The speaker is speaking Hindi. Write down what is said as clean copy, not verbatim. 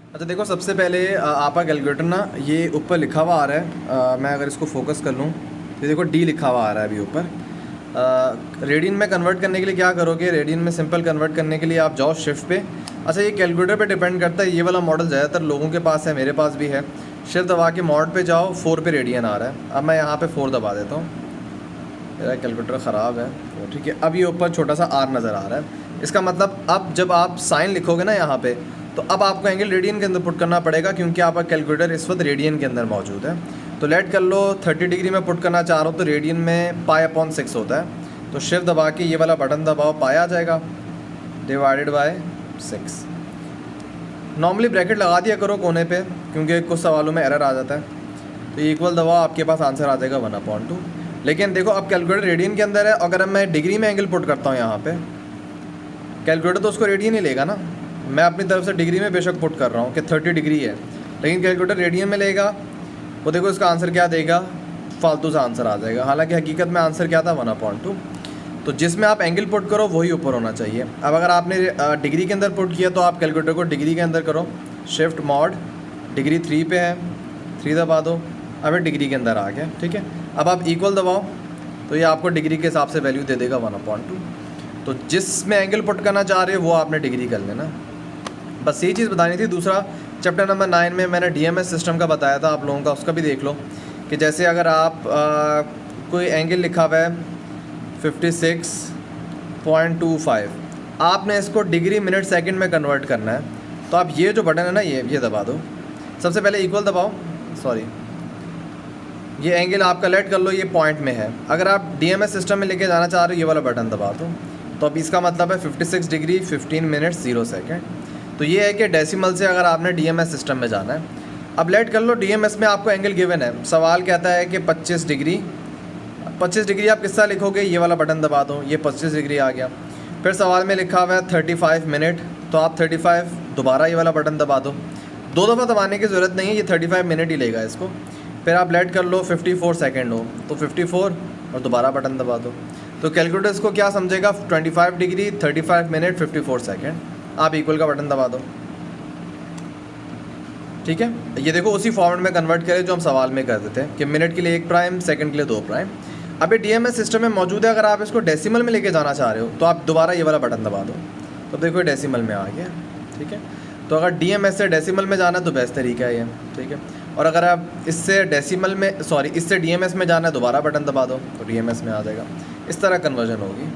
अच्छा देखो, सबसे पहले आपका कैलकुलेटर ना ये ऊपर लिखा हुआ आ रहा है। मैं अगर इसको फोकस कर लूँ तो देखो डी लिखा हुआ आ रहा है अभी ऊपर। रेडियन में कन्वर्ट करने के लिए क्या करोगे, रेडियन में सिंपल कन्वर्ट करने के लिए आप जाओ शिफ्ट पे। अच्छा, ये कैलकुलेटर पे डिपेंड करता है, ये वाला मॉडल ज़्यादातर लोगों के पास है, मेरे पास भी है। शिफ्ट दबा के मॉड पे जाओ, 4 पे रेडियन आ रहा है। अब मैं यहाँ पे 4 दबा देता हूँ, मेरा कैलकुलेटर ख़राब है तो ठीक है। अब ये ऊपर छोटा सा आर नज़र आ रहा है, इसका मतलब अब जब आप साइन लिखोगे ना यहाँ पे, तो अब आपको एंगल रेडियन के अंदर पुट करना पड़ेगा, क्योंकि आपका कैलकुलेटर इस वक्त रेडियन के अंदर मौजूद है। तो लेट कर लो 30 डिग्री में पुट करना चाह रहा हूँ तो रेडियन में π/6 होता है। तो शिफ्ट दबा के ये वाला बटन दबाओ, पाई आ जाएगा डिवाइडेड बाय 6। नॉर्मली ब्रैकेट लगा दिया करो कोने पे, क्योंकि कुछ सवालों में एरर आ जाता है। तो इक्वल दबाओ, आपके पास आंसर आ जाएगा 1/2। लेकिन देखो अब कैलकुलेटर रेडियन के अंदर है, अगर मैं डिग्री में एंगल पुट करता हूँ यहाँ पे, कैलकुलेटर तो उसको रेडियन ही लेगा ना। मैं अपनी तरफ से डिग्री में बेशक पुट कर रहा हूँ कि 30 डिग्री है, लेकिन कैलकुलेटर रेडियन में लेगा। वो देखो इसका आंसर क्या देगा, फालतू सा आंसर आ जाएगा। हालांकि हकीकत में आंसर क्या था, 1/2। तो जिसमें आप एंगल पुट करो वही ऊपर होना चाहिए। अब अगर आपने डिग्री के अंदर पुट किया तो आप कैलकुलेटर को डिग्री के अंदर करो, शिफ्ट मॉड, डिग्री 3 पे है, 3 दबा दो, अब डिग्री के अंदर आ गया, ठीक है। अब आप इक्वल दबाओ तो ये आपको डिग्री के हिसाब से वैल्यू दे देगा 1/2। तो जिसमें एंगल पुट करना चाह रहे हो वो आपने डिग्री कर लेना। बस यही चीज़ बतानी थी। दूसरा चैप्टर नंबर 9 में मैंने DMS सिस्टम का बताया था आप लोगों का, उसका भी देख लो कि जैसे अगर आप कोई एंगल लिखा हुआ है 56.25, आपने इसको डिग्री मिनट सेकंड में कन्वर्ट करना है। तो आप ये जो बटन है ना ये दबा दो। सबसे पहले इक्वल दबाओ, सॉरी ये एंगल आपका लेट कर लो, ये पॉइंट में है। अगर आप DMS सिस्टम में लेके जाना चाह रहे हो ये वाला बटन दबा दो। तो अब इसका मतलब है 56 डिग्री 15 मिनट 0 सेकेंड। तो ये है कि डेसिमल से अगर आपने DMS सिस्टम में जाना है। अब लेट कर लो DMS में आपको एंगल गिवन है, सवाल कहता है कि 25 डिग्री। 25 डिग्री आप किस तरह लिखोगे, ये वाला बटन दबा दो, ये 25 डिग्री आ गया। फिर सवाल में लिखा हुआ है 35 मिनट, तो आप 35 दोबारा ये वाला बटन दबा दो। 2 दफ़ा दबाने की ज़रूरत नहीं है, ये 35 मिनट ही लेगा इसको। फिर आप लेट कर लो 54 सेकेंड हो तो 54 और दोबारा बटन दबा दो। तो कैलकुलेटर इसको क्या समझेगा, 25 डिग्री 35 मिनट 54 सेकेंड। आप इक्वल का बटन दबा दो, ठीक है। ये देखो उसी फॉर्मेट में कन्वर्ट करें जो हम सवाल में कर देते हैं कि मिनट के लिए 1 प्राइम, सेकंड के लिए 2 प्राइम। अब ये DMS सिस्टम में मौजूद है। अगर आप इसको डेसिमल में लेके जाना चाह रहे हो तो आप दोबारा ये वाला बटन दबा दो। तो देखो डेसिमल में आ गया, ठीक है। तो अगर DMS से डेसिमल में जाना है तो बेस्ट तरीका है ये, ठीक है। और अगर आप इससे डेसिमल में इससे DMS में जाना है दोबारा बटन दबा दो तो DMS में आ जाएगा। इस तरह कन्वर्जन होगी।